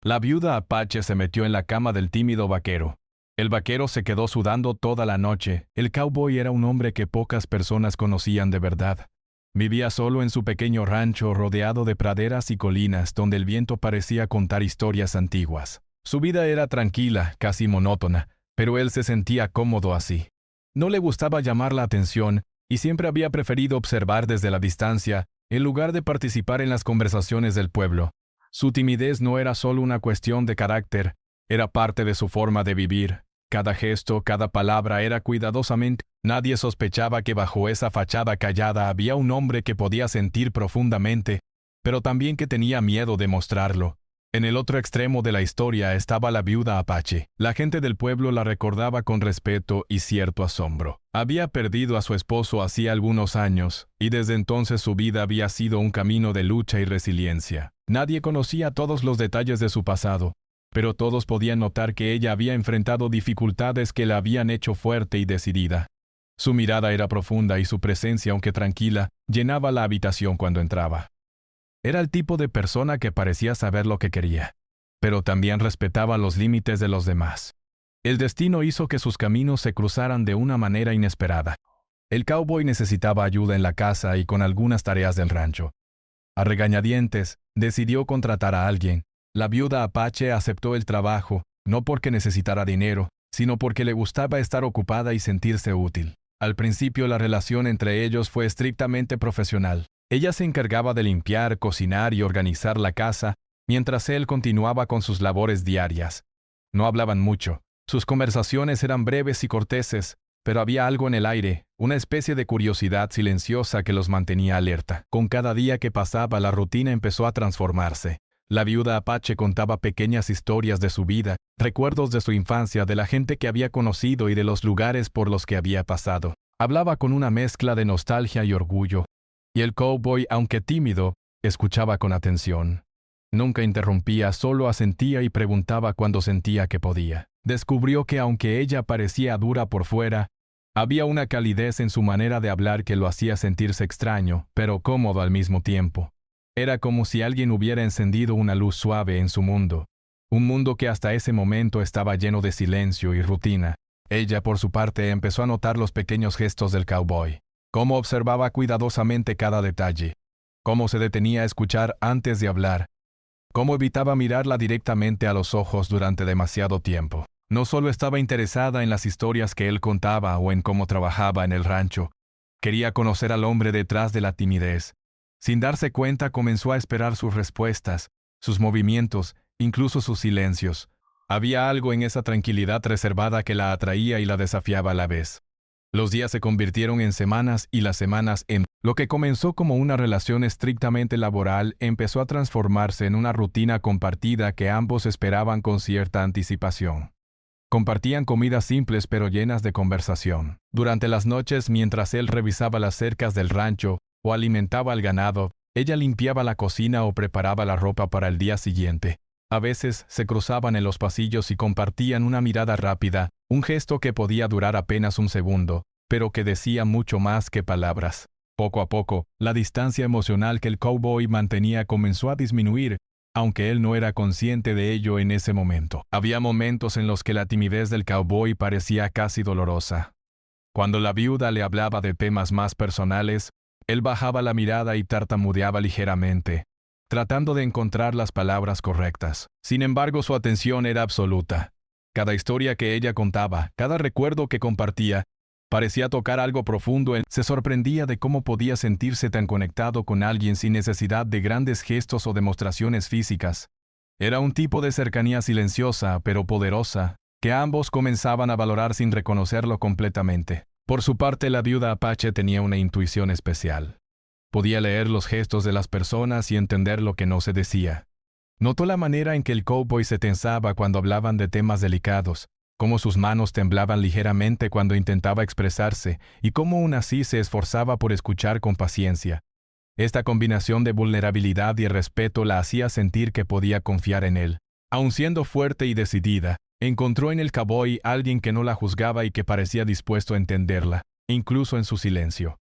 La viuda Apache se metió en la cama del tímido vaquero. El vaquero se quedó sudando toda la noche. El cowboy era un hombre que pocas personas conocían de verdad. Vivía solo en su pequeño rancho rodeado de praderas y colinas donde el viento parecía contar historias antiguas. Su vida era tranquila, casi monótona, pero él se sentía cómodo así. No le gustaba llamar la atención y siempre había preferido observar desde la distancia en lugar de participar en las conversaciones del pueblo. Su timidez no era solo una cuestión de carácter, era parte de su forma de vivir. Cada gesto, cada palabra era cuidadosamente. Nadie sospechaba que bajo esa fachada callada había un hombre que podía sentir profundamente, pero también que tenía miedo de mostrarlo. En el otro extremo de la historia estaba la viuda Apache. La gente del pueblo la recordaba con respeto y cierto asombro. Había perdido a su esposo hacía algunos años, y desde entonces su vida había sido un camino de lucha y resiliencia. Nadie conocía todos los detalles de su pasado, pero todos podían notar que ella había enfrentado dificultades que la habían hecho fuerte y decidida. Su mirada era profunda y su presencia, aunque tranquila, llenaba la habitación cuando entraba. Era el tipo de persona que parecía saber lo que quería, pero también respetaba los límites de los demás. El destino hizo que sus caminos se cruzaran de una manera inesperada. El cowboy necesitaba ayuda en la casa y con algunas tareas del rancho. A regañadientes, decidió contratar a alguien. La viuda Apache aceptó el trabajo, no porque necesitara dinero, sino porque le gustaba estar ocupada y sentirse útil. Al principio la relación entre ellos fue estrictamente profesional. Ella se encargaba de limpiar, cocinar y organizar la casa, mientras él continuaba con sus labores diarias. No hablaban mucho. Sus conversaciones eran breves y corteses, pero había algo en el aire, una especie de curiosidad silenciosa que los mantenía alerta. Con cada día que pasaba, la rutina empezó a transformarse. La viuda Apache contaba pequeñas historias de su vida, recuerdos de su infancia, de la gente que había conocido y de los lugares por los que había pasado. Hablaba con una mezcla de nostalgia y orgullo, y el cowboy, aunque tímido, escuchaba con atención. Nunca interrumpía, solo asentía y preguntaba cuando sentía que podía. Descubrió que aunque ella parecía dura por fuera, había una calidez en su manera de hablar que lo hacía sentirse extraño, pero cómodo al mismo tiempo. Era como si alguien hubiera encendido una luz suave en su mundo, un mundo que hasta ese momento estaba lleno de silencio y rutina. Ella, por su parte, empezó a notar los pequeños gestos del cowboy, cómo observaba cuidadosamente cada detalle, cómo se detenía a escuchar antes de hablar, cómo evitaba mirarla directamente a los ojos durante demasiado tiempo. No solo estaba interesada en las historias que él contaba o en cómo trabajaba en el rancho, quería conocer al hombre detrás de la timidez. Sin darse cuenta, comenzó a esperar sus respuestas, sus movimientos, incluso sus silencios. Había algo en esa tranquilidad reservada que la atraía y la desafiaba a la vez. Los días se convirtieron en semanas y las semanas en... Lo que comenzó como una relación estrictamente laboral empezó a transformarse en una rutina compartida que ambos esperaban con cierta anticipación. Compartían comidas simples pero llenas de conversación. Durante las noches, mientras él revisaba las cercas del rancho o alimentaba al ganado, ella limpiaba la cocina o preparaba la ropa para el día siguiente. A veces se cruzaban en los pasillos y compartían una mirada rápida, un gesto que podía durar apenas un segundo, pero que decía mucho más que palabras. Poco a poco, la distancia emocional que el cowboy mantenía comenzó a disminuir, aunque él no era consciente de ello en ese momento. Había momentos en los que la timidez del cowboy parecía casi dolorosa. Cuando la viuda le hablaba de temas más personales, él bajaba la mirada y tartamudeaba ligeramente, tratando de encontrar las palabras correctas. Sin embargo, su atención era absoluta. Cada historia que ella contaba, cada recuerdo que compartía, parecía tocar algo profundo. Él se sorprendía de cómo podía sentirse tan conectado con alguien sin necesidad de grandes gestos o demostraciones físicas. Era un tipo de cercanía silenciosa, pero poderosa, que ambos comenzaban a valorar sin reconocerlo completamente. Por su parte, la viuda Apache tenía una intuición especial. Podía leer los gestos de las personas y entender lo que no se decía. Notó la manera en que el cowboy se tensaba cuando hablaban de temas delicados, cómo sus manos temblaban ligeramente cuando intentaba expresarse y cómo aún así se esforzaba por escuchar con paciencia. Esta combinación de vulnerabilidad y respeto la hacía sentir que podía confiar en él. Aun siendo fuerte y decidida, encontró en el cowboy alguien que no la juzgaba y que parecía dispuesto a entenderla, incluso en su silencio.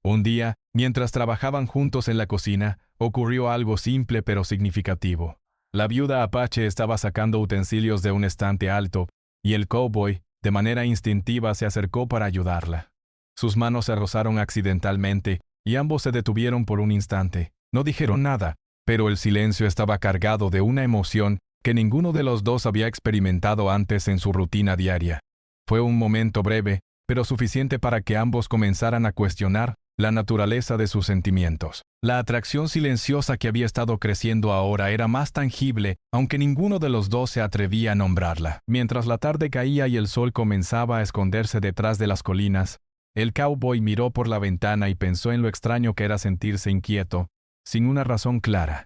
Un día, mientras trabajaban juntos en la cocina, ocurrió algo simple pero significativo. La viuda Apache estaba sacando utensilios de un estante alto, y el cowboy, de manera instintiva, se acercó para ayudarla. Sus manos se rozaron accidentalmente, y ambos se detuvieron por un instante. No dijeron nada, pero el silencio estaba cargado de una emoción que ninguno de los dos había experimentado antes en su rutina diaria. Fue un momento breve, pero suficiente para que ambos comenzaran a cuestionar la naturaleza de sus sentimientos. La atracción silenciosa que había estado creciendo ahora era más tangible, aunque ninguno de los dos se atrevía a nombrarla. Mientras la tarde caía y el sol comenzaba a esconderse detrás de las colinas, el cowboy miró por la ventana y pensó en lo extraño que era sentirse inquieto, sin una razón clara.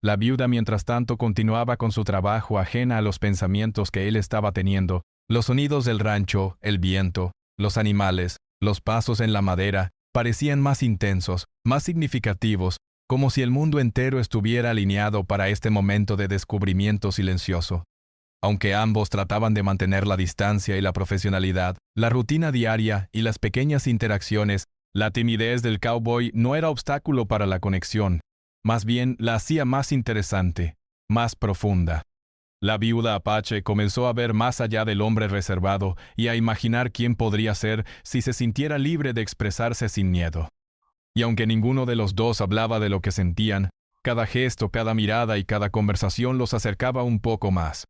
La viuda, mientras tanto, continuaba con su trabajo ajena a los pensamientos que él estaba teniendo. Los sonidos del rancho, el viento, los animales, los pasos en la madera, parecían más intensos, más significativos, como si el mundo entero estuviera alineado para este momento de descubrimiento silencioso. Aunque ambos trataban de mantener la distancia y la profesionalidad, la rutina diaria y las pequeñas interacciones, la timidez del cowboy no era obstáculo para la conexión. Más bien la hacía más interesante, más profunda. La viuda Apache comenzó a ver más allá del hombre reservado y a imaginar quién podría ser si se sintiera libre de expresarse sin miedo. Y aunque ninguno de los dos hablaba de lo que sentían, cada gesto, cada mirada y cada conversación los acercaba un poco más.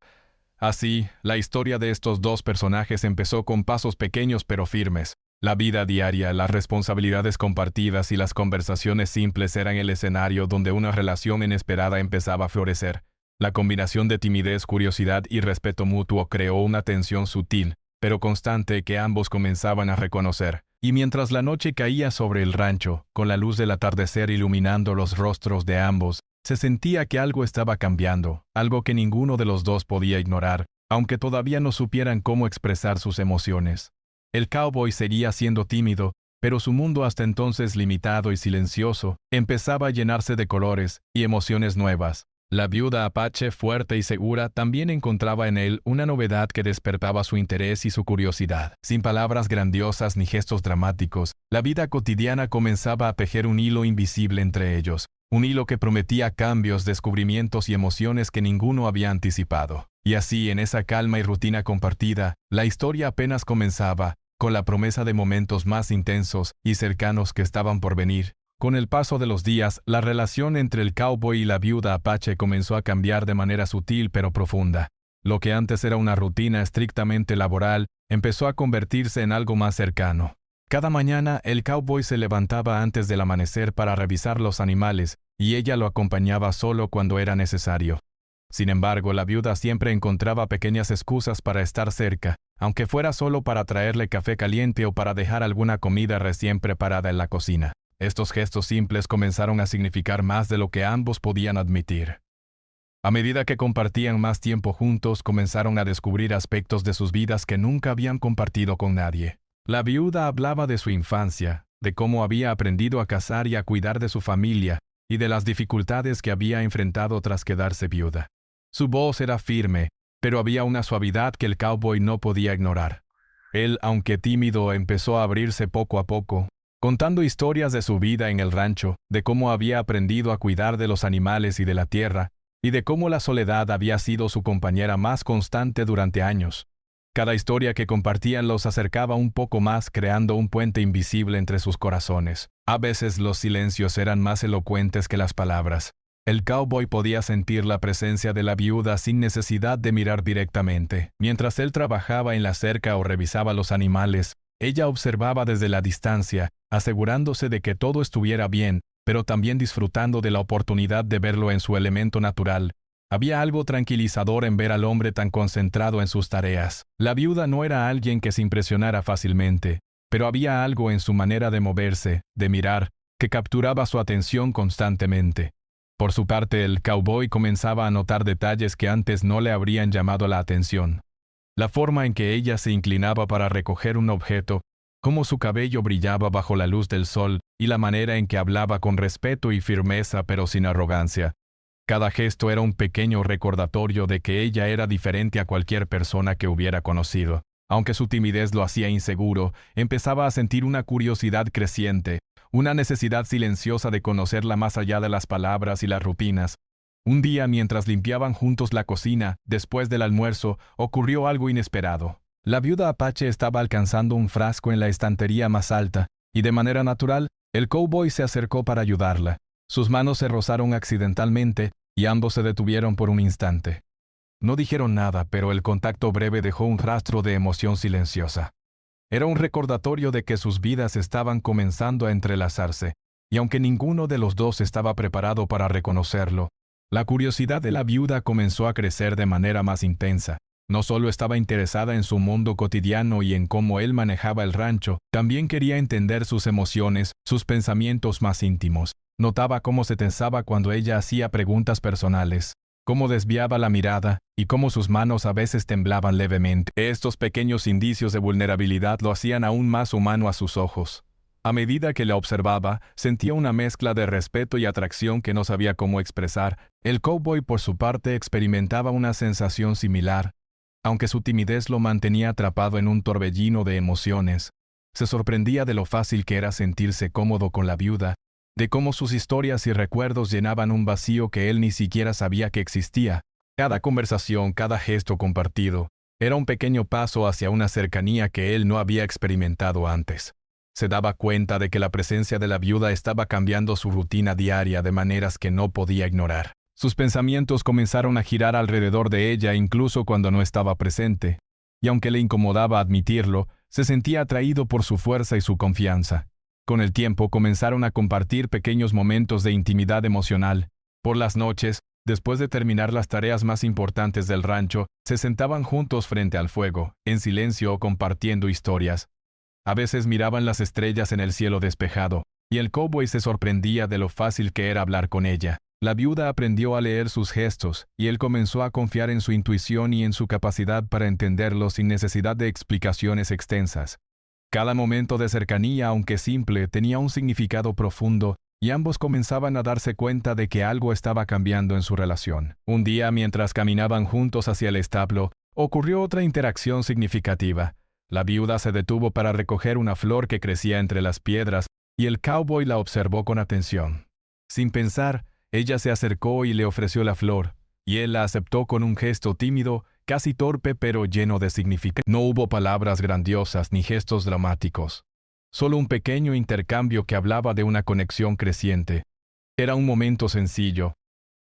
Así, la historia de estos dos personajes empezó con pasos pequeños pero firmes. La vida diaria, las responsabilidades compartidas y las conversaciones simples eran el escenario donde una relación inesperada empezaba a florecer. La combinación de timidez, curiosidad y respeto mutuo creó una tensión sutil, pero constante que ambos comenzaban a reconocer. Y mientras la noche caía sobre el rancho, con la luz del atardecer iluminando los rostros de ambos, se sentía que algo estaba cambiando, algo que ninguno de los dos podía ignorar, aunque todavía no supieran cómo expresar sus emociones. El cowboy seguía siendo tímido, pero su mundo hasta entonces limitado y silencioso empezaba a llenarse de colores y emociones nuevas. La viuda Apache, fuerte y segura, también encontraba en él una novedad que despertaba su interés y su curiosidad. Sin palabras grandiosas ni gestos dramáticos, la vida cotidiana comenzaba a tejer un hilo invisible entre ellos, un hilo que prometía cambios, descubrimientos y emociones que ninguno había anticipado. Y así, en esa calma y rutina compartida, la historia apenas comenzaba, con la promesa de momentos más intensos y cercanos que estaban por venir. Con el paso de los días, la relación entre el cowboy y la viuda Apache comenzó a cambiar de manera sutil pero profunda. Lo que antes era una rutina estrictamente laboral, empezó a convertirse en algo más cercano. Cada mañana, el cowboy se levantaba antes del amanecer para revisar los animales, y ella lo acompañaba solo cuando era necesario. Sin embargo, la viuda siempre encontraba pequeñas excusas para estar cerca, aunque fuera solo para traerle café caliente o para dejar alguna comida recién preparada en la cocina. Estos gestos simples comenzaron a significar más de lo que ambos podían admitir. A medida que compartían más tiempo juntos, comenzaron a descubrir aspectos de sus vidas que nunca habían compartido con nadie. La viuda hablaba de su infancia, de cómo había aprendido a cazar y a cuidar de su familia, y de las dificultades que había enfrentado tras quedarse viuda. Su voz era firme, pero había una suavidad que el cowboy no podía ignorar. Él, aunque tímido, empezó a abrirse poco a poco, contando historias de su vida en el rancho, de cómo había aprendido a cuidar de los animales y de la tierra, y de cómo la soledad había sido su compañera más constante durante años. Cada historia que compartían los acercaba un poco más, creando un puente invisible entre sus corazones. A veces los silencios eran más elocuentes que las palabras. El cowboy podía sentir la presencia de la viuda sin necesidad de mirar directamente. Mientras él trabajaba en la cerca o revisaba los animales, ella observaba desde la distancia, asegurándose de que todo estuviera bien, pero también disfrutando de la oportunidad de verlo en su elemento natural. Había algo tranquilizador en ver al hombre tan concentrado en sus tareas. La viuda no era alguien que se impresionara fácilmente, pero había algo en su manera de moverse, de mirar, que capturaba su atención constantemente. Por su parte, el cowboy comenzaba a notar detalles que antes no le habrían llamado la atención. La forma en que ella se inclinaba para recoger un objeto, cómo su cabello brillaba bajo la luz del sol y la manera en que hablaba con respeto y firmeza pero sin arrogancia. Cada gesto era un pequeño recordatorio de que ella era diferente a cualquier persona que hubiera conocido. Aunque su timidez lo hacía inseguro, empezaba a sentir una curiosidad creciente, una necesidad silenciosa de conocerla más allá de las palabras y las rutinas. Un día, mientras limpiaban juntos la cocina, después del almuerzo, ocurrió algo inesperado. La viuda Apache estaba alcanzando un frasco en la estantería más alta, y de manera natural, el cowboy se acercó para ayudarla. Sus manos se rozaron accidentalmente, y ambos se detuvieron por un instante. No dijeron nada, pero el contacto breve dejó un rastro de emoción silenciosa. Era un recordatorio de que sus vidas estaban comenzando a entrelazarse, y aunque ninguno de los dos estaba preparado para reconocerlo, la curiosidad de la viuda comenzó a crecer de manera más intensa. No solo estaba interesada en su mundo cotidiano y en cómo él manejaba el rancho, también quería entender sus emociones, sus pensamientos más íntimos. Notaba cómo se tensaba cuando ella hacía preguntas personales, cómo desviaba la mirada y cómo sus manos a veces temblaban levemente. Estos pequeños indicios de vulnerabilidad lo hacían aún más humano a sus ojos. A medida que la observaba, sentía una mezcla de respeto y atracción que no sabía cómo expresar. El cowboy, por su parte, experimentaba una sensación similar. Aunque su timidez lo mantenía atrapado en un torbellino de emociones, se sorprendía de lo fácil que era sentirse cómodo con la viuda, de cómo sus historias y recuerdos llenaban un vacío que él ni siquiera sabía que existía. Cada conversación, cada gesto compartido, era un pequeño paso hacia una cercanía que él no había experimentado antes. Se daba cuenta de que la presencia de la viuda estaba cambiando su rutina diaria de maneras que no podía ignorar. Sus pensamientos comenzaron a girar alrededor de ella incluso cuando no estaba presente, y aunque le incomodaba admitirlo, se sentía atraído por su fuerza y su confianza. Con el tiempo comenzaron a compartir pequeños momentos de intimidad emocional. Por las noches, después de terminar las tareas más importantes del rancho, se sentaban juntos frente al fuego, en silencio o compartiendo historias. A veces miraban las estrellas en el cielo despejado, y el cowboy se sorprendía de lo fácil que era hablar con ella. La viuda aprendió a leer sus gestos, y él comenzó a confiar en su intuición y en su capacidad para entenderlos sin necesidad de explicaciones extensas. Cada momento de cercanía, aunque simple, tenía un significado profundo, y ambos comenzaban a darse cuenta de que algo estaba cambiando en su relación. Un día, mientras caminaban juntos hacia el establo, ocurrió otra interacción significativa. La viuda se detuvo para recoger una flor que crecía entre las piedras, y el cowboy la observó con atención. Sin pensar, ella se acercó y le ofreció la flor, y él la aceptó con un gesto tímido, casi torpe pero lleno de significado. No hubo palabras grandiosas ni gestos dramáticos, solo un pequeño intercambio que hablaba de una conexión creciente. Era un momento sencillo,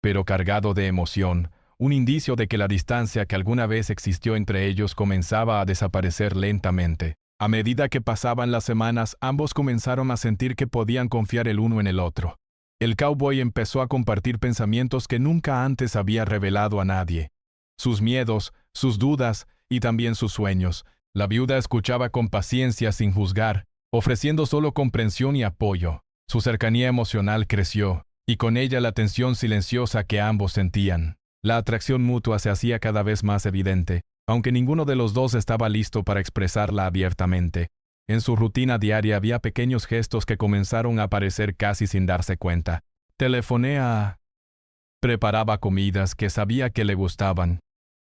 pero cargado de emoción, un indicio de que la distancia que alguna vez existió entre ellos comenzaba a desaparecer lentamente. A medida que pasaban las semanas, ambos comenzaron a sentir que podían confiar el uno en el otro. El cowboy empezó a compartir pensamientos que nunca antes había revelado a nadie. Sus miedos, sus dudas y también sus sueños. La viuda escuchaba con paciencia sin juzgar, ofreciendo solo comprensión y apoyo. Su cercanía emocional creció, y con ella la tensión silenciosa que ambos sentían. La atracción mutua se hacía cada vez más evidente, aunque ninguno de los dos estaba listo para expresarla abiertamente. En su rutina diaria había pequeños gestos que comenzaron a aparecer casi sin darse cuenta. Telefoné a... Preparaba comidas que sabía que le gustaban,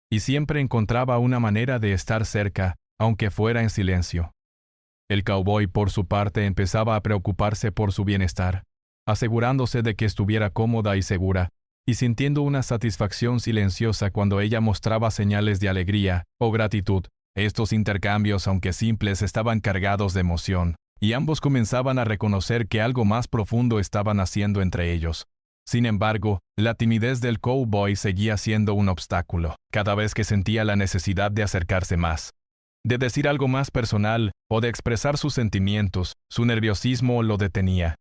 y siempre encontraba una manera de estar cerca, aunque fuera en silencio. El cowboy, por su parte, empezaba a preocuparse por su bienestar, asegurándose de que estuviera cómoda y segura, y sintiendo una satisfacción silenciosa cuando ella mostraba señales de alegría o gratitud. Estos intercambios, aunque simples, estaban cargados de emoción, y ambos comenzaban a reconocer que algo más profundo estaba naciendo entre ellos. Sin embargo, la timidez del cowboy seguía siendo un obstáculo, cada vez que sentía la necesidad de acercarse más, de decir algo más personal o de expresar sus sentimientos, su nerviosismo lo detenía.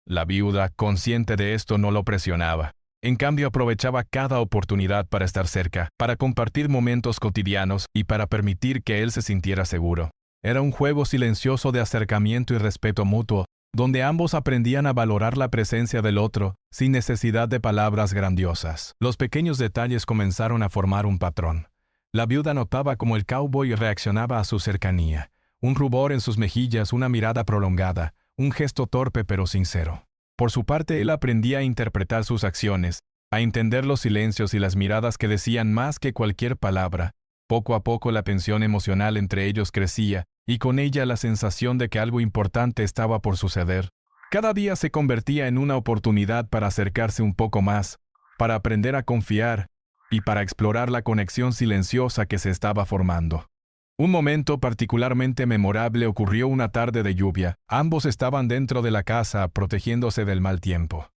La viuda, consciente de esto, no lo presionaba. En cambio, aprovechaba cada oportunidad para estar cerca, para compartir momentos cotidianos y para permitir que él se sintiera seguro. Era un juego silencioso de acercamiento y respeto mutuo, donde ambos aprendían a valorar la presencia del otro, sin necesidad de palabras grandiosas. Los pequeños detalles comenzaron a formar un patrón. La viuda notaba cómo el cowboy reaccionaba a su cercanía. Un rubor en sus mejillas, una mirada prolongada, un gesto torpe pero sincero. Por su parte, él aprendía a interpretar sus acciones, a entender los silencios y las miradas que decían más que cualquier palabra. Poco a poco la tensión emocional entre ellos crecía, y con ella la sensación de que algo importante estaba por suceder. Cada día se convertía en una oportunidad para acercarse un poco más, para aprender a confiar y para explorar la conexión silenciosa que se estaba formando. Un momento particularmente memorable ocurrió una tarde de lluvia. Ambos estaban dentro de la casa protegiéndose del mal tiempo.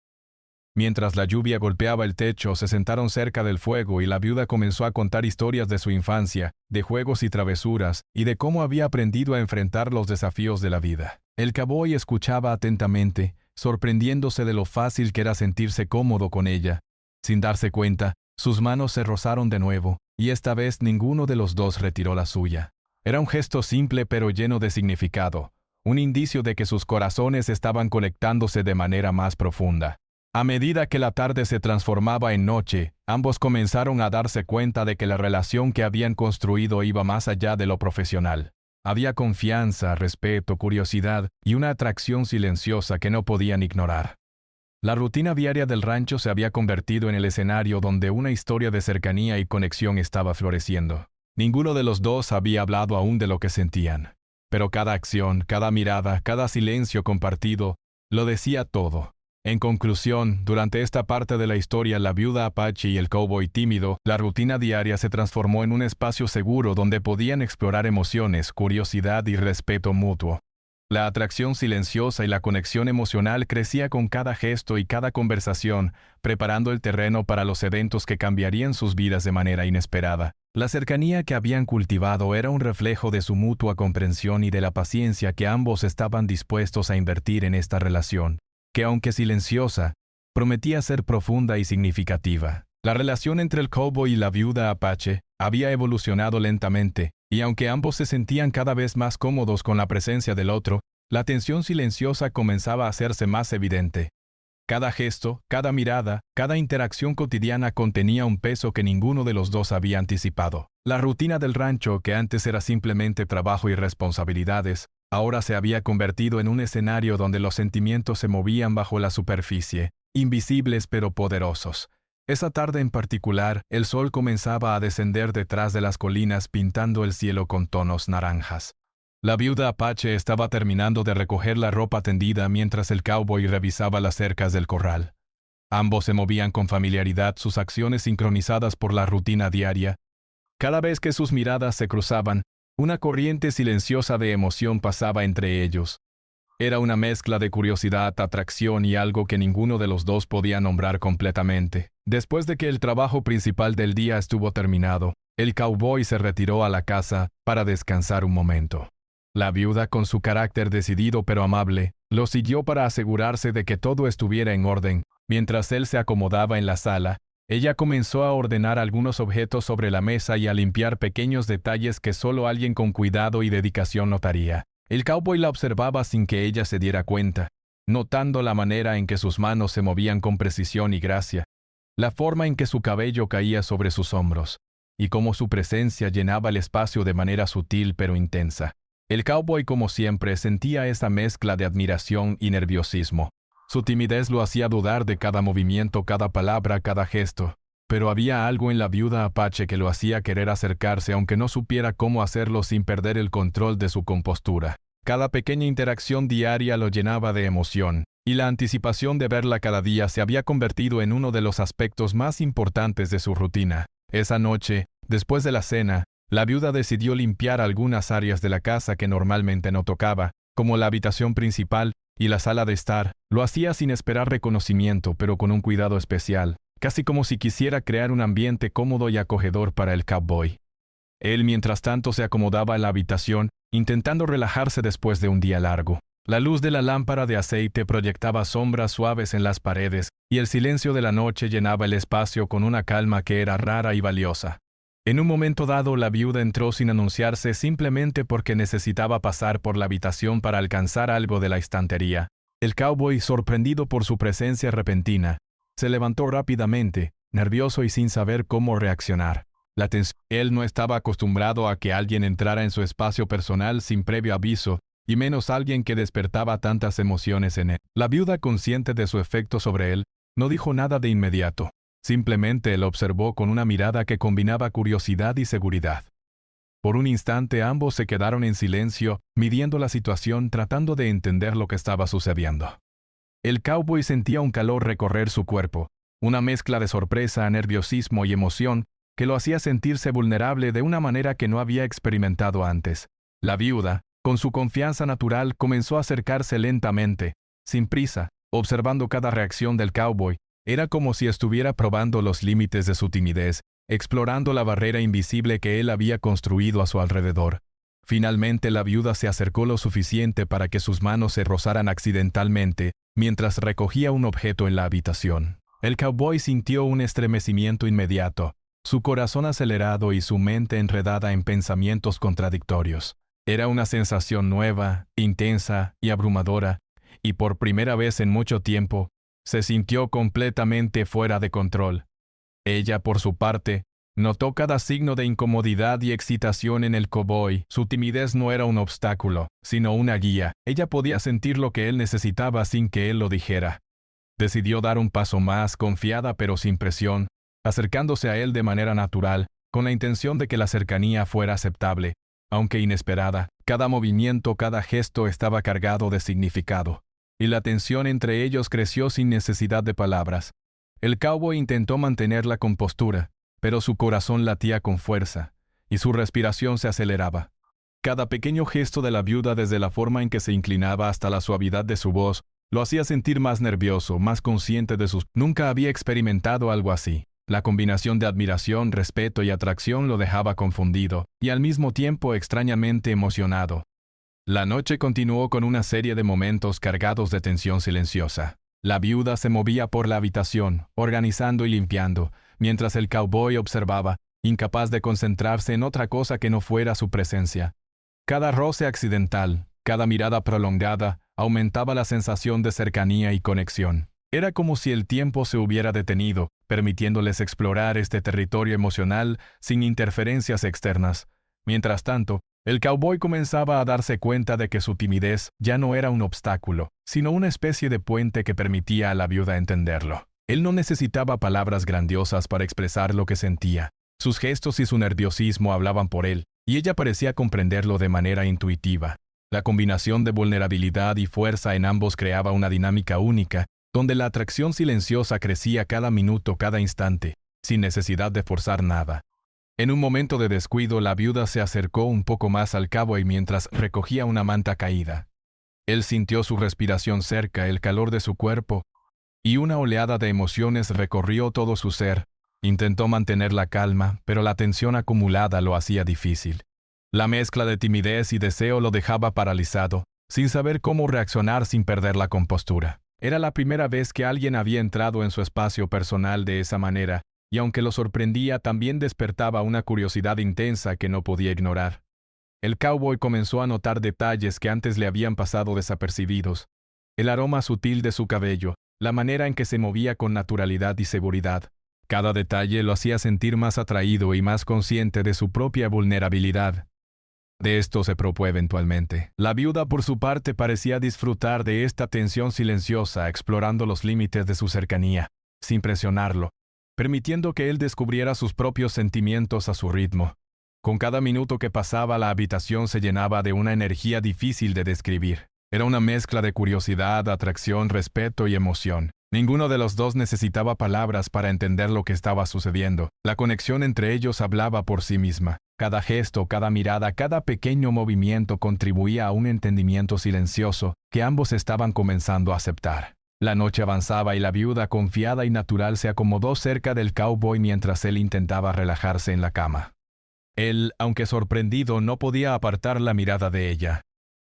Mientras la lluvia golpeaba el techo, se sentaron cerca del fuego y la viuda comenzó a contar historias de su infancia, de juegos y travesuras, y de cómo había aprendido a enfrentar los desafíos de la vida. El cowboy escuchaba atentamente, sorprendiéndose de lo fácil que era sentirse cómodo con ella. Sin darse cuenta, sus manos se rozaron de nuevo, y esta vez ninguno de los dos retiró la suya. Era un gesto simple pero lleno de significado, un indicio de que sus corazones estaban conectándose de manera más profunda. A medida que la tarde se transformaba en noche, ambos comenzaron a darse cuenta de que la relación que habían construido iba más allá de lo profesional. Había confianza, respeto, curiosidad y una atracción silenciosa que no podían ignorar. La rutina diaria del rancho se había convertido en el escenario donde una historia de cercanía y conexión estaba floreciendo. Ninguno de los dos había hablado aún de lo que sentían, pero cada acción, cada mirada, cada silencio compartido, lo decía todo. En conclusión, durante esta parte de la historia, la viuda Apache y el cowboy tímido, la rutina diaria se transformó en un espacio seguro donde podían explorar emociones, curiosidad y respeto mutuo. La atracción silenciosa y la conexión emocional crecía con cada gesto y cada conversación, preparando el terreno para los eventos que cambiarían sus vidas de manera inesperada. La cercanía que habían cultivado era un reflejo de su mutua comprensión y de la paciencia que ambos estaban dispuestos a invertir en esta relación, que aunque silenciosa, prometía ser profunda y significativa. La relación entre el cowboy y la viuda Apache había evolucionado lentamente, y aunque ambos se sentían cada vez más cómodos con la presencia del otro, la tensión silenciosa comenzaba a hacerse más evidente. Cada gesto, cada mirada, cada interacción cotidiana contenía un peso que ninguno de los dos había anticipado. La rutina del rancho, que antes era simplemente trabajo y responsabilidades, ahora se había convertido en un escenario donde los sentimientos se movían bajo la superficie, invisibles pero poderosos. Esa tarde en particular, el sol comenzaba a descender detrás de las colinas pintando el cielo con tonos naranjas. La viuda Apache estaba terminando de recoger la ropa tendida mientras el cowboy revisaba las cercas del corral. Ambos se movían con familiaridad, sus acciones sincronizadas por la rutina diaria. Cada vez que sus miradas se cruzaban, una corriente silenciosa de emoción pasaba entre ellos. Era una mezcla de curiosidad, atracción y algo que ninguno de los dos podía nombrar completamente. Después de que el trabajo principal del día estuvo terminado, el cowboy se retiró a la casa para descansar un momento. La viuda, con su carácter decidido pero amable, lo siguió para asegurarse de que todo estuviera en orden. Mientras él se acomodaba en la sala, ella comenzó a ordenar algunos objetos sobre la mesa y a limpiar pequeños detalles que solo alguien con cuidado y dedicación notaría. El cowboy la observaba sin que ella se diera cuenta, notando la manera en que sus manos se movían con precisión y gracia, la forma en que su cabello caía sobre sus hombros, y cómo su presencia llenaba el espacio de manera sutil pero intensa. El cowboy, como siempre, sentía esa mezcla de admiración y nerviosismo. Su timidez lo hacía dudar de cada movimiento, cada palabra, cada gesto. Pero había algo en la viuda Apache que lo hacía querer acercarse aunque no supiera cómo hacerlo sin perder el control de su compostura. Cada pequeña interacción diaria lo llenaba de emoción, y la anticipación de verla cada día se había convertido en uno de los aspectos más importantes de su rutina. Esa noche, después de la cena, la viuda decidió limpiar algunas áreas de la casa que normalmente no tocaba, como la habitación principal y la sala de estar. Lo hacía sin esperar reconocimiento, pero con un cuidado especial, casi como si quisiera crear un ambiente cómodo y acogedor para el cowboy. Él, mientras tanto, se acomodaba en la habitación, intentando relajarse después de un día largo. La luz de la lámpara de aceite proyectaba sombras suaves en las paredes, y el silencio de la noche llenaba el espacio con una calma que era rara y valiosa. En un momento dado, la viuda entró sin anunciarse simplemente porque necesitaba pasar por la habitación para alcanzar algo de la estantería. El cowboy, sorprendido por su presencia repentina, se levantó rápidamente, nervioso y sin saber cómo reaccionar. Él no estaba acostumbrado a que alguien entrara en su espacio personal sin previo aviso, y menos alguien que despertaba tantas emociones en él. La viuda, consciente de su efecto sobre él, no dijo nada de inmediato. Simplemente lo observó con una mirada que combinaba curiosidad y seguridad. Por un instante ambos se quedaron en silencio, midiendo la situación, tratando de entender lo que estaba sucediendo. El cowboy sentía un calor recorrer su cuerpo, una mezcla de sorpresa, nerviosismo y emoción que lo hacía sentirse vulnerable de una manera que no había experimentado antes. La viuda, con su confianza natural, comenzó a acercarse lentamente, sin prisa, observando cada reacción del cowboy. Era como si estuviera probando los límites de su timidez, explorando la barrera invisible que él había construido a su alrededor. Finalmente la viuda se acercó lo suficiente para que sus manos se rozaran accidentalmente mientras recogía un objeto en la habitación. El cowboy sintió un estremecimiento inmediato, su corazón acelerado y su mente enredada en pensamientos contradictorios. Era una sensación nueva, intensa y abrumadora, y por primera vez en mucho tiempo, se sintió completamente fuera de control. Ella, por su parte, notó cada signo de incomodidad y excitación en el cowboy. Su timidez no era un obstáculo, sino una guía. Ella podía sentir lo que él necesitaba sin que él lo dijera. Decidió dar un paso más, confiada pero sin presión, acercándose a él de manera natural, con la intención de que la cercanía fuera aceptable. Aunque inesperada, cada movimiento, cada gesto estaba cargado de significado, y la tensión entre ellos creció sin necesidad de palabras. El cowboy intentó mantener la compostura, pero su corazón latía con fuerza, y su respiración se aceleraba. Cada pequeño gesto de la viuda, desde la forma en que se inclinaba hasta la suavidad de su voz, lo hacía sentir más nervioso, más consciente de sus... Nunca había experimentado algo así. La combinación de admiración, respeto y atracción lo dejaba confundido, y al mismo tiempo extrañamente emocionado. La noche continuó con una serie de momentos cargados de tensión silenciosa. La viuda se movía por la habitación, organizando y limpiando, mientras el cowboy observaba, incapaz de concentrarse en otra cosa que no fuera su presencia. Cada roce accidental, cada mirada prolongada, aumentaba la sensación de cercanía y conexión. Era como si el tiempo se hubiera detenido, permitiéndoles explorar este territorio emocional sin interferencias externas. Mientras tanto, el cowboy comenzaba a darse cuenta de que su timidez ya no era un obstáculo, sino una especie de puente que permitía a la viuda entenderlo. Él no necesitaba palabras grandiosas para expresar lo que sentía. Sus gestos y su nerviosismo hablaban por él, y ella parecía comprenderlo de manera intuitiva. La combinación de vulnerabilidad y fuerza en ambos creaba una dinámica única, donde la atracción silenciosa crecía cada minuto, cada instante, sin necesidad de forzar nada. En un momento de descuido, la viuda se acercó un poco más al cowboy mientras recogía una manta caída. Él sintió su respiración cerca, el calor de su cuerpo, y una oleada de emociones recorrió todo su ser. Intentó mantener la calma, pero la tensión acumulada lo hacía difícil. La mezcla de timidez y deseo lo dejaba paralizado, sin saber cómo reaccionar sin perder la compostura. Era la primera vez que alguien había entrado en su espacio personal de esa manera, y aunque lo sorprendía, también despertaba una curiosidad intensa que no podía ignorar. El cowboy comenzó a notar detalles que antes le habían pasado desapercibidos. El aroma sutil de su cabello, la manera en que se movía con naturalidad y seguridad. Cada detalle lo hacía sentir más atraído y más consciente de su propia vulnerabilidad. De esto se preocupó eventualmente. La viuda, por su parte, parecía disfrutar de esta tensión silenciosa, explorando los límites de su cercanía, sin presionarlo, permitiendo que él descubriera sus propios sentimientos a su ritmo. Con cada minuto que pasaba, la habitación se llenaba de una energía difícil de describir. Era una mezcla de curiosidad, atracción, respeto y emoción. Ninguno de los dos necesitaba palabras para entender lo que estaba sucediendo. La conexión entre ellos hablaba por sí misma. Cada gesto, cada mirada, cada pequeño movimiento contribuía a un entendimiento silencioso que ambos estaban comenzando a aceptar. La noche avanzaba y la viuda, confiada y natural, se acomodó cerca del cowboy mientras él intentaba relajarse en la cama. Él, aunque sorprendido, no podía apartar la mirada de ella.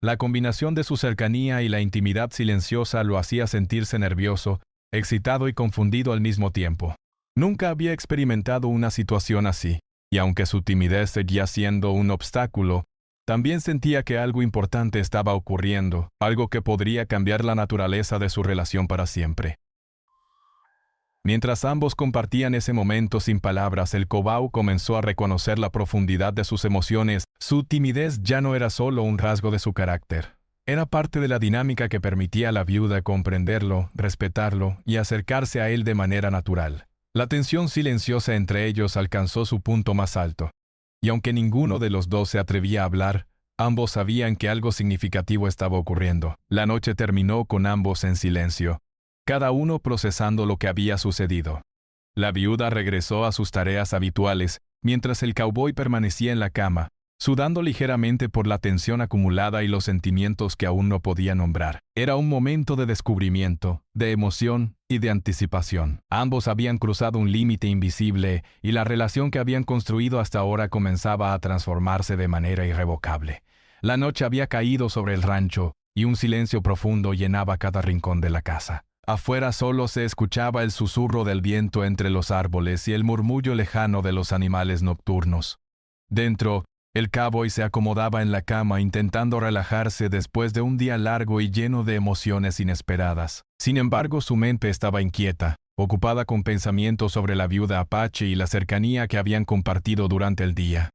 La combinación de su cercanía y la intimidad silenciosa lo hacía sentirse nervioso, excitado y confundido al mismo tiempo. Nunca había experimentado una situación así, y aunque su timidez seguía siendo un obstáculo, también sentía que algo importante estaba ocurriendo, algo que podría cambiar la naturaleza de su relación para siempre. Mientras ambos compartían ese momento sin palabras, el cowboy comenzó a reconocer la profundidad de sus emociones. Su timidez ya no era solo un rasgo de su carácter. Era parte de la dinámica que permitía a la viuda comprenderlo, respetarlo y acercarse a él de manera natural. La tensión silenciosa entre ellos alcanzó su punto más alto. Y aunque ninguno de los dos se atrevía a hablar, ambos sabían que algo significativo estaba ocurriendo. La noche terminó con ambos en silencio. cada uno procesando lo que había sucedido. La viuda regresó a sus tareas habituales, mientras el cowboy permanecía en la cama, sudando ligeramente por la tensión acumulada y los sentimientos que aún no podía nombrar. Era un momento de descubrimiento, de emoción y de anticipación. Ambos habían cruzado un límite invisible y la relación que habían construido hasta ahora comenzaba a transformarse de manera irrevocable. La noche había caído sobre el rancho y un silencio profundo llenaba cada rincón de la casa. Afuera solo se escuchaba el susurro del viento entre los árboles y el murmullo lejano de los animales nocturnos. Dentro, el cowboy se acomodaba en la cama intentando relajarse después de un día largo y lleno de emociones inesperadas. Sin embargo, su mente estaba inquieta, ocupada con pensamientos sobre la viuda Apache y la cercanía que habían compartido durante el día.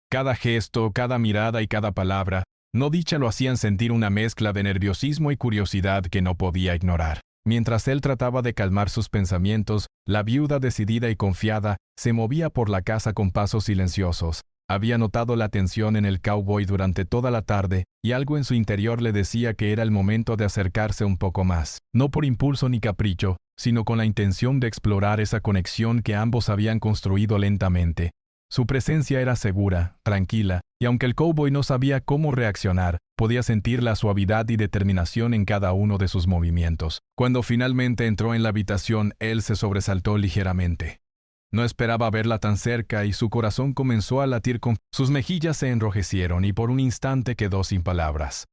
Cada gesto, cada mirada y cada palabra, no dicha, lo hacían sentir una mezcla de nerviosismo y curiosidad que no podía ignorar. Mientras él trataba de calmar sus pensamientos, la viuda, decidida y confiada, se movía por la casa con pasos silenciosos. Había notado la tensión en el cowboy durante toda la tarde y algo en su interior le decía que era el momento de acercarse un poco más, no por impulso ni capricho, sino con la intención de explorar esa conexión que ambos habían construido lentamente. Su presencia era segura, tranquila, y aunque el cowboy no sabía cómo reaccionar, podía sentir la suavidad y determinación en cada uno de sus movimientos. Cuando finalmente entró en la habitación, él se sobresaltó ligeramente. No esperaba verla tan cerca y su corazón comenzó a latir sus mejillas se enrojecieron y por un instante quedó sin palabras.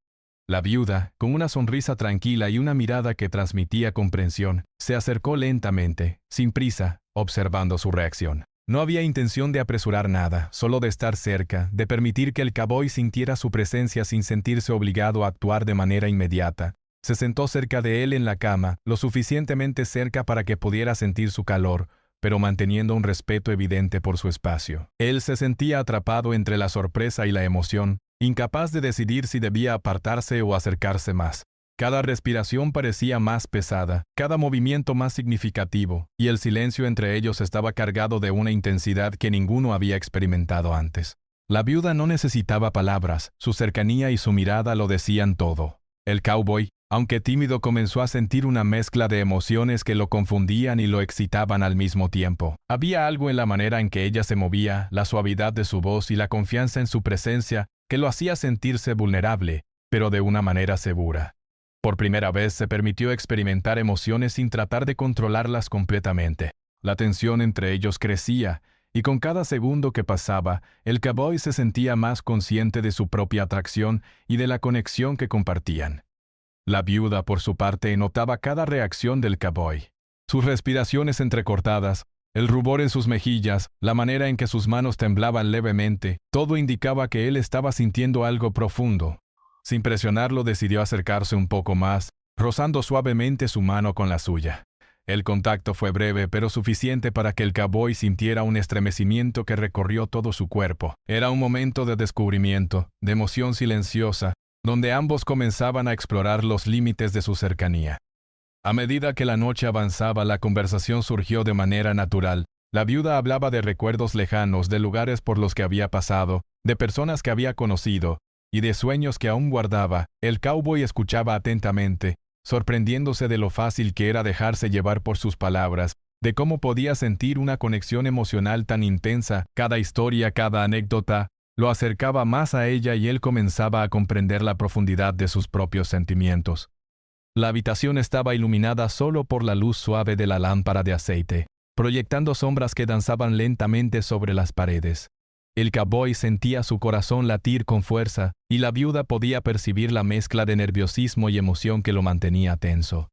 La viuda, con una sonrisa tranquila y una mirada que transmitía comprensión, se acercó lentamente, sin prisa, observando su reacción. No había intención de apresurar nada, solo de estar cerca, de permitir que el cowboy sintiera su presencia sin sentirse obligado a actuar de manera inmediata. Se sentó cerca de él en la cama, lo suficientemente cerca para que pudiera sentir su calor, pero manteniendo un respeto evidente por su espacio. Él se sentía atrapado entre la sorpresa y la emoción, incapaz de decidir si debía apartarse o acercarse más. Cada respiración parecía más pesada, cada movimiento más significativo, y el silencio entre ellos estaba cargado de una intensidad que ninguno había experimentado antes. La viuda no necesitaba palabras, su cercanía y su mirada lo decían todo. El cowboy, aunque tímido, comenzó a sentir una mezcla de emociones que lo confundían y lo excitaban al mismo tiempo. Había algo en la manera en que ella se movía, la suavidad de su voz y la confianza en su presencia que lo hacía sentirse vulnerable, pero de una manera segura. Por primera vez se permitió experimentar emociones sin tratar de controlarlas completamente. La tensión entre ellos crecía, y con cada segundo que pasaba, el cowboy se sentía más consciente de su propia atracción y de la conexión que compartían. La viuda, por su parte, notaba cada reacción del cowboy. Sus respiraciones entrecortadas, el rubor en sus mejillas, la manera en que sus manos temblaban levemente, todo indicaba que él estaba sintiendo algo profundo. Sin presionarlo, decidió acercarse un poco más, rozando suavemente su mano con la suya. El contacto fue breve, pero suficiente para que el cowboy sintiera un estremecimiento que recorrió todo su cuerpo. Era un momento de descubrimiento, de emoción silenciosa, donde ambos comenzaban a explorar los límites de su cercanía. A medida que la noche avanzaba, la conversación surgió de manera natural. La viuda hablaba de recuerdos lejanos, de lugares por los que había pasado, de personas que había conocido, y de sueños que aún guardaba. El cowboy escuchaba atentamente, sorprendiéndose de lo fácil que era dejarse llevar por sus palabras, de cómo podía sentir una conexión emocional tan intensa. Cada historia, cada anécdota, lo acercaba más a ella y él comenzaba a comprender la profundidad de sus propios sentimientos. La habitación estaba iluminada solo por la luz suave de la lámpara de aceite, proyectando sombras que danzaban lentamente sobre las paredes. El cowboy sentía su corazón latir con fuerza, y la viuda podía percibir la mezcla de nerviosismo y emoción que lo mantenía tenso.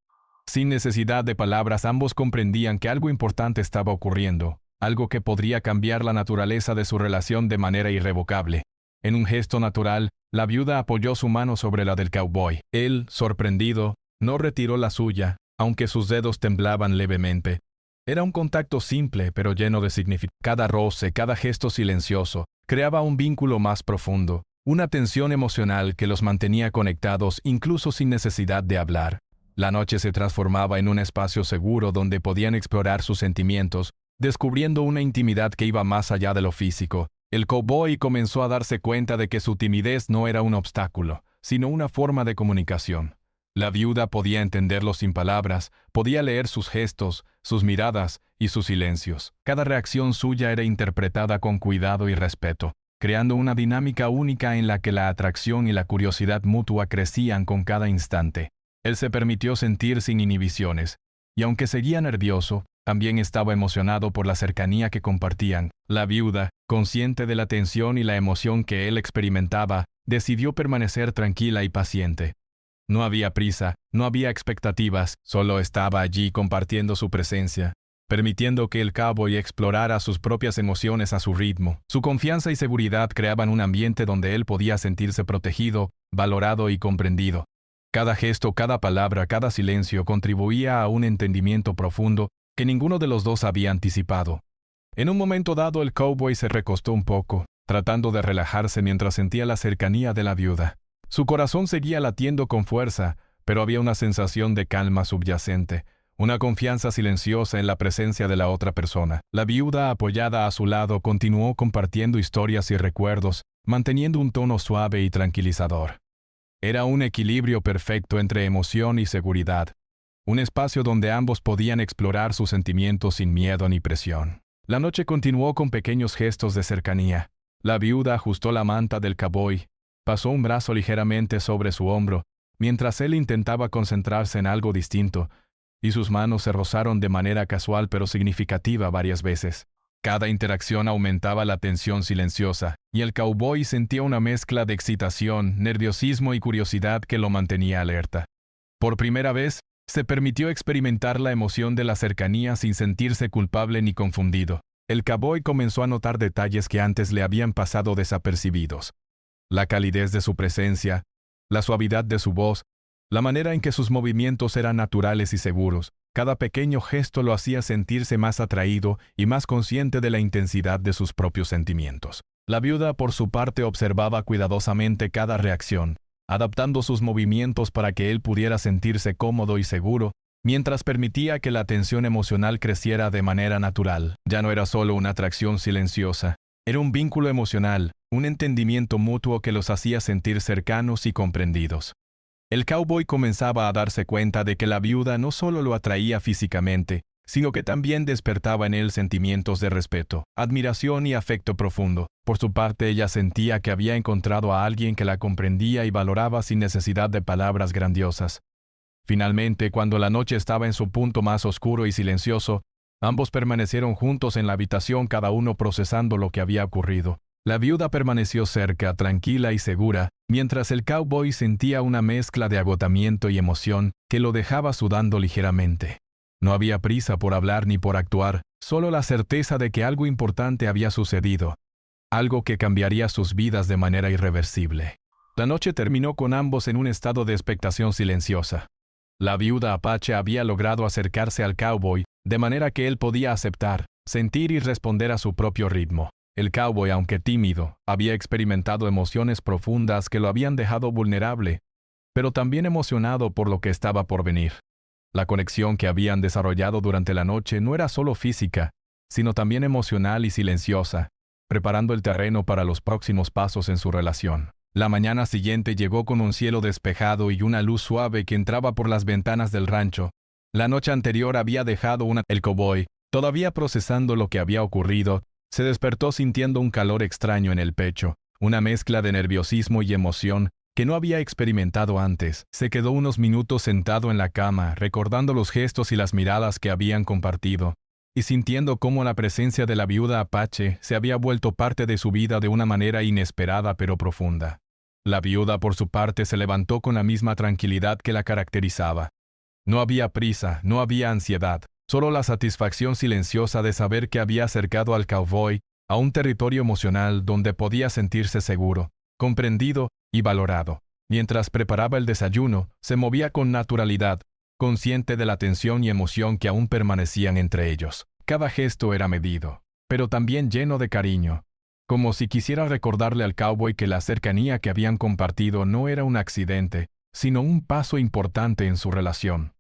Sin necesidad de palabras, ambos comprendían que algo importante estaba ocurriendo, algo que podría cambiar la naturaleza de su relación de manera irrevocable. En un gesto natural, la viuda apoyó su mano sobre la del cowboy. Él, sorprendido, no retiró la suya, aunque sus dedos temblaban levemente. Era un contacto simple, pero lleno de significado. Cada roce, cada gesto silencioso, creaba un vínculo más profundo, una tensión emocional que los mantenía conectados incluso sin necesidad de hablar. La noche se transformaba en un espacio seguro donde podían explorar sus sentimientos, descubriendo una intimidad que iba más allá de lo físico. El cowboy comenzó a darse cuenta de que su timidez no era un obstáculo, sino una forma de comunicación. La viuda podía entenderlo sin palabras, podía leer sus gestos, sus miradas y sus silencios. Cada reacción suya era interpretada con cuidado y respeto, creando una dinámica única en la que la atracción y la curiosidad mutua crecían con cada instante. Él se permitió sentir sin inhibiciones, y aunque seguía nervioso, también estaba emocionado por la cercanía que compartían. La viuda, consciente de la tensión y la emoción que él experimentaba, decidió permanecer tranquila y paciente. No había prisa, no había expectativas, solo estaba allí compartiendo su presencia, permitiendo que el cowboy explorara sus propias emociones a su ritmo. Su confianza y seguridad creaban un ambiente donde él podía sentirse protegido, valorado y comprendido. Cada gesto, cada palabra, cada silencio contribuía a un entendimiento profundo que ninguno de los dos había anticipado. En un momento dado el cowboy se recostó un poco, tratando de relajarse mientras sentía la cercanía de la viuda. Su corazón seguía latiendo con fuerza, pero había una sensación de calma subyacente, una confianza silenciosa en la presencia de la otra persona. La viuda, apoyada a su lado, continuó compartiendo historias y recuerdos, manteniendo un tono suave y tranquilizador. Era un equilibrio perfecto entre emoción y seguridad, un espacio donde ambos podían explorar sus sentimientos sin miedo ni presión. La noche continuó con pequeños gestos de cercanía. La viuda ajustó la manta del cowboy, pasó un brazo ligeramente sobre su hombro, mientras él intentaba concentrarse en algo distinto, y sus manos se rozaron de manera casual pero significativa varias veces. Cada interacción aumentaba la tensión silenciosa, y el cowboy sentía una mezcla de excitación, nerviosismo y curiosidad que lo mantenía alerta. Por primera vez, se permitió experimentar la emoción de la cercanía sin sentirse culpable ni confundido. El cowboy comenzó a notar detalles que antes le habían pasado desapercibidos. La calidez de su presencia, la suavidad de su voz, la manera en que sus movimientos eran naturales y seguros. Cada pequeño gesto lo hacía sentirse más atraído y más consciente de la intensidad de sus propios sentimientos. La viuda, por su parte, observaba cuidadosamente cada reacción, adaptando sus movimientos para que él pudiera sentirse cómodo y seguro, mientras permitía que la tensión emocional creciera de manera natural. Ya no era solo una atracción silenciosa, era un vínculo emocional, un entendimiento mutuo que los hacía sentir cercanos y comprendidos. El cowboy comenzaba a darse cuenta de que la viuda no solo lo atraía físicamente, sino que también despertaba en él sentimientos de respeto, admiración y afecto profundo. Por su parte, ella sentía que había encontrado a alguien que la comprendía y valoraba sin necesidad de palabras grandiosas. Finalmente, cuando la noche estaba en su punto más oscuro y silencioso, ambos permanecieron juntos en la habitación, cada uno procesando lo que había ocurrido. La viuda permaneció cerca, tranquila y segura, mientras el cowboy sentía una mezcla de agotamiento y emoción que lo dejaba sudando ligeramente. No había prisa por hablar ni por actuar, solo la certeza de que algo importante había sucedido, algo que cambiaría sus vidas de manera irreversible. La noche terminó con ambos en un estado de expectación silenciosa. La viuda apache había logrado acercarse al cowboy de manera que él podía aceptar, sentir y responder a su propio ritmo. El cowboy, aunque tímido, había experimentado emociones profundas que lo habían dejado vulnerable, pero también emocionado por lo que estaba por venir. La conexión que habían desarrollado durante la noche no era solo física, sino también emocional y silenciosa, preparando el terreno para los próximos pasos en su relación. La mañana siguiente llegó con un cielo despejado y una luz suave que entraba por las ventanas del rancho. La noche anterior había dejado El cowboy, todavía procesando lo que había ocurrido, se despertó sintiendo un calor extraño en el pecho, una mezcla de nerviosismo y emoción que no había experimentado antes. Se quedó unos minutos sentado en la cama, recordando los gestos y las miradas que habían compartido, y sintiendo cómo la presencia de la viuda apache se había vuelto parte de su vida de una manera inesperada pero profunda. La viuda, por su parte, se levantó con la misma tranquilidad que la caracterizaba. No había prisa, no había ansiedad, solo la satisfacción silenciosa de saber que había acercado al cowboy a un territorio emocional donde podía sentirse seguro, comprendido y valorado. Mientras preparaba el desayuno, se movía con naturalidad, consciente de la tensión y emoción que aún permanecían entre ellos. Cada gesto era medido, pero también lleno de cariño, como si quisiera recordarle al cowboy que la cercanía que habían compartido no era un accidente, sino un paso importante en su relación.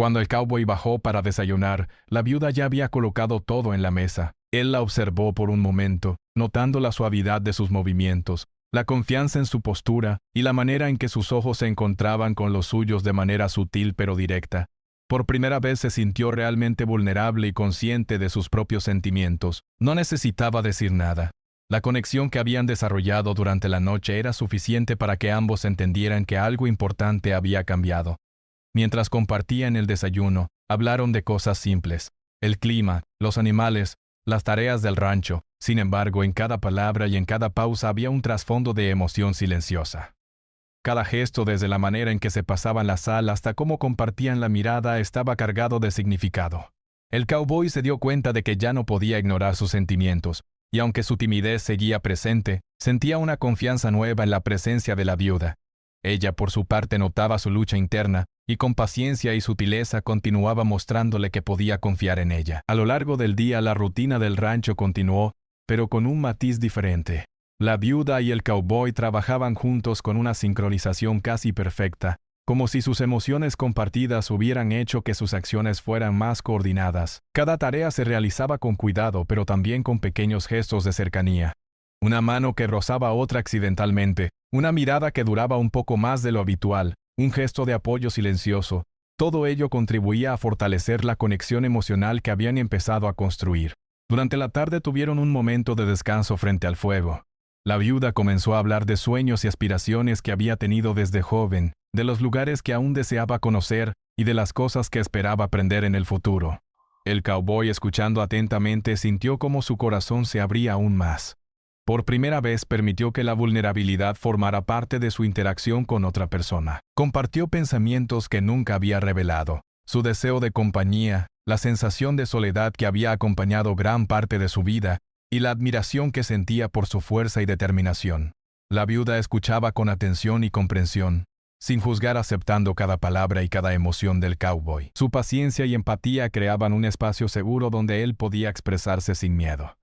Cuando el cowboy bajó para desayunar, la viuda ya había colocado todo en la mesa. Él la observó por un momento, notando la suavidad de sus movimientos, la confianza en su postura y la manera en que sus ojos se encontraban con los suyos de manera sutil pero directa. Por primera vez se sintió realmente vulnerable y consciente de sus propios sentimientos. No necesitaba decir nada. La conexión que habían desarrollado durante la noche era suficiente para que ambos entendieran que algo importante había cambiado. Mientras compartían el desayuno, hablaron de cosas simples: el clima, los animales, las tareas del rancho. Sin embargo, en cada palabra y en cada pausa había un trasfondo de emoción silenciosa. Cada gesto, desde la manera en que se pasaban la sal hasta cómo compartían la mirada, estaba cargado de significado. El cowboy se dio cuenta de que ya no podía ignorar sus sentimientos, y aunque su timidez seguía presente, sentía una confianza nueva en la presencia de la viuda. Ella, por su parte, notaba su lucha interna, y con paciencia y sutileza continuaba mostrándole que podía confiar en ella. A lo largo del día, la rutina del rancho continuó, pero con un matiz diferente. La viuda y el cowboy trabajaban juntos con una sincronización casi perfecta, como si sus emociones compartidas hubieran hecho que sus acciones fueran más coordinadas. Cada tarea se realizaba con cuidado, pero también con pequeños gestos de cercanía. Una mano que rozaba a otra accidentalmente, una mirada que duraba un poco más de lo habitual, un gesto de apoyo silencioso. Todo ello contribuía a fortalecer la conexión emocional que habían empezado a construir. Durante la tarde tuvieron un momento de descanso frente al fuego. La viuda comenzó a hablar de sueños y aspiraciones que había tenido desde joven, de los lugares que aún deseaba conocer y de las cosas que esperaba aprender en el futuro. El cowboy, escuchando atentamente, sintió cómo su corazón se abría aún más. Por primera vez permitió que la vulnerabilidad formara parte de su interacción con otra persona. Compartió pensamientos que nunca había revelado, su deseo de compañía, la sensación de soledad que había acompañado gran parte de su vida, y la admiración que sentía por su fuerza y determinación. La viuda escuchaba con atención y comprensión, sin juzgar, aceptando cada palabra y cada emoción del cowboy. Su paciencia y empatía creaban un espacio seguro donde él podía expresarse sin miedo.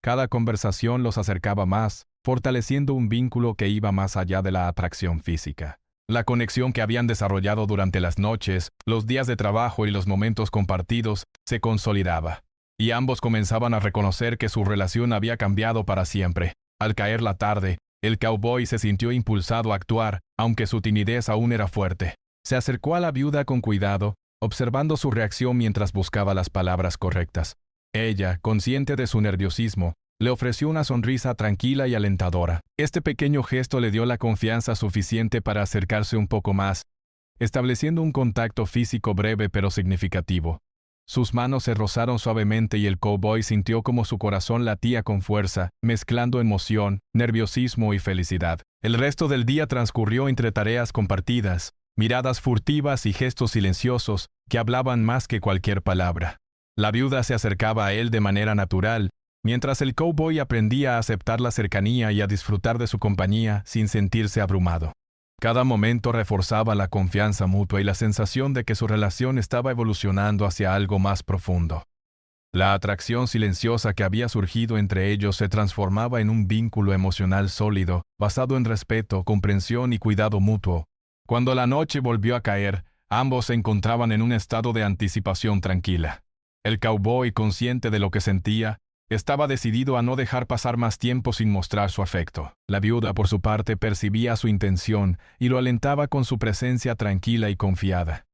Cada conversación los acercaba más, fortaleciendo un vínculo que iba más allá de la atracción física. La conexión que habían desarrollado durante las noches, los días de trabajo y los momentos compartidos se consolidaba, y ambos comenzaban a reconocer que su relación había cambiado para siempre. Al caer la tarde, el cowboy se sintió impulsado a actuar, aunque su timidez aún era fuerte. Se acercó a la viuda con cuidado, observando su reacción mientras buscaba las palabras correctas. Ella, consciente de su nerviosismo, le ofreció una sonrisa tranquila y alentadora. Este pequeño gesto le dio la confianza suficiente para acercarse un poco más, estableciendo un contacto físico breve pero significativo. Sus manos se rozaron suavemente y el cowboy sintió como su corazón latía con fuerza, mezclando emoción, nerviosismo y felicidad. El resto del día transcurrió entre tareas compartidas, miradas furtivas y gestos silenciosos que hablaban más que cualquier palabra. La viuda se acercaba a él de manera natural, mientras el cowboy aprendía a aceptar la cercanía y a disfrutar de su compañía sin sentirse abrumado. Cada momento reforzaba la confianza mutua y la sensación de que su relación estaba evolucionando hacia algo más profundo. La atracción silenciosa que había surgido entre ellos se transformaba en un vínculo emocional sólido, basado en respeto, comprensión y cuidado mutuo. Cuando la noche volvió a caer, ambos se encontraban en un estado de anticipación tranquila. El cowboy, consciente de lo que sentía, estaba decidido a no dejar pasar más tiempo sin mostrar su afecto. La viuda, por su parte, percibía su intención y lo alentaba con su presencia tranquila y confiada.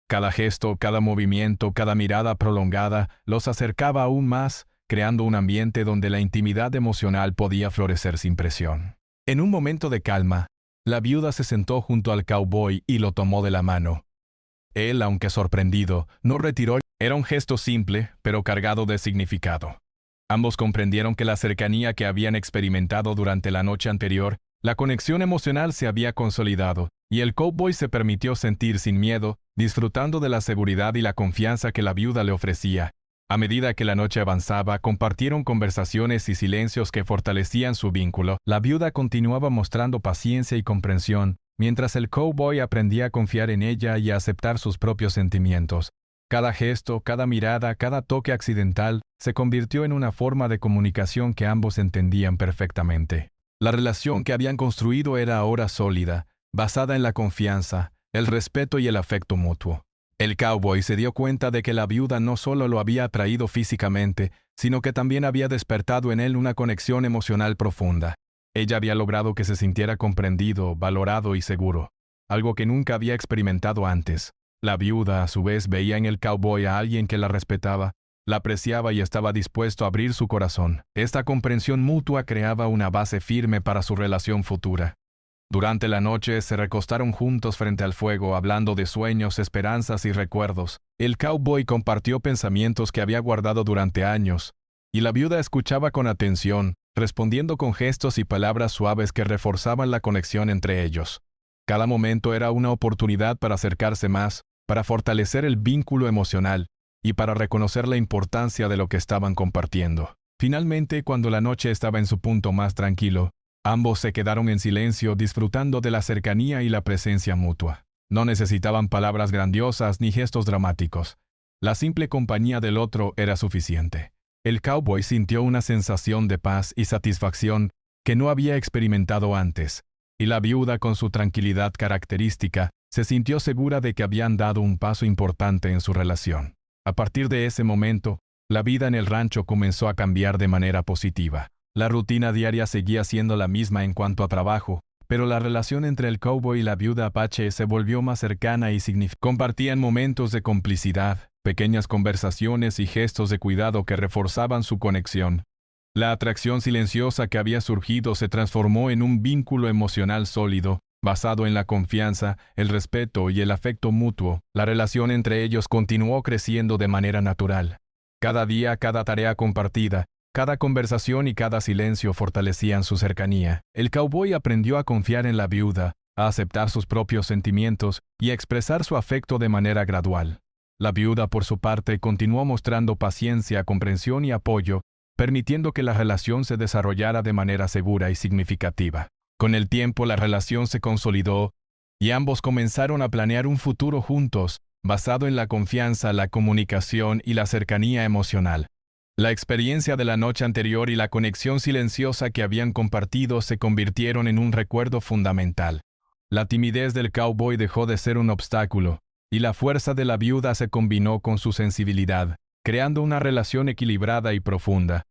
Cada gesto, cada movimiento, cada mirada prolongada los acercaba aún más, creando un ambiente donde la intimidad emocional podía florecer sin presión. En un momento de calma, la viuda se sentó junto al cowboy y lo tomó de la mano. Él, aunque sorprendido, no retiró. Era un gesto simple, pero cargado de significado. Ambos comprendieron que la cercanía que habían experimentado durante la noche anterior, la conexión emocional se había consolidado, y el cowboy se permitió sentir sin miedo, disfrutando de la seguridad y la confianza que la viuda le ofrecía. A medida que la noche avanzaba, compartieron conversaciones y silencios que fortalecían su vínculo. La viuda continuaba mostrando paciencia y comprensión, mientras el cowboy aprendía a confiar en ella y a aceptar sus propios sentimientos. Cada gesto, cada mirada, cada toque accidental se convirtió en una forma de comunicación que ambos entendían perfectamente. La relación que habían construido era ahora sólida, basada en la confianza, el respeto y el afecto mutuo. El cowboy se dio cuenta de que la viuda no solo lo había atraído físicamente, sino que también había despertado en él una conexión emocional profunda. Ella había logrado que se sintiera comprendido, valorado y seguro, algo que nunca había experimentado antes. La viuda, a su vez, veía en el cowboy a alguien que la respetaba, la apreciaba y estaba dispuesto a abrir su corazón. Esta comprensión mutua creaba una base firme para su relación futura. Durante la noche se recostaron juntos frente al fuego, hablando de sueños, esperanzas y recuerdos. El cowboy compartió pensamientos que había guardado durante años, y la viuda escuchaba con atención, respondiendo con gestos y palabras suaves que reforzaban la conexión entre ellos. Cada momento era una oportunidad para acercarse más, para fortalecer el vínculo emocional y para reconocer la importancia de lo que estaban compartiendo. Finalmente, cuando la noche estaba en su punto más tranquilo, ambos se quedaron en silencio disfrutando de la cercanía y la presencia mutua. No necesitaban palabras grandiosas ni gestos dramáticos. La simple compañía del otro era suficiente. El cowboy sintió una sensación de paz y satisfacción que no había experimentado antes, y la viuda, con su tranquilidad característica, se sintió segura de que habían dado un paso importante en su relación. A partir de ese momento, la vida en el rancho comenzó a cambiar de manera positiva. La rutina diaria seguía siendo la misma en cuanto a trabajo, pero la relación entre el cowboy y la viuda apache se volvió más cercana y significativa. Compartían momentos de complicidad, pequeñas conversaciones y gestos de cuidado que reforzaban su conexión. La atracción silenciosa que había surgido se transformó en un vínculo emocional sólido, basado en la confianza, el respeto y el afecto mutuo. La relación entre ellos continuó creciendo de manera natural. Cada día, cada tarea compartida, cada conversación y cada silencio fortalecían su cercanía. El cowboy aprendió a confiar en la viuda, a aceptar sus propios sentimientos y a expresar su afecto de manera gradual. La viuda, por su parte, continuó mostrando paciencia, comprensión y apoyo, permitiendo que la relación se desarrollara de manera segura y significativa. Con el tiempo, la relación se consolidó y ambos comenzaron a planear un futuro juntos, basado en la confianza, la comunicación y la cercanía emocional. La experiencia de la noche anterior y la conexión silenciosa que habían compartido se convirtieron en un recuerdo fundamental. La timidez del cowboy dejó de ser un obstáculo, y la fuerza de la viuda se combinó con su sensibilidad, creando una relación equilibrada y profunda.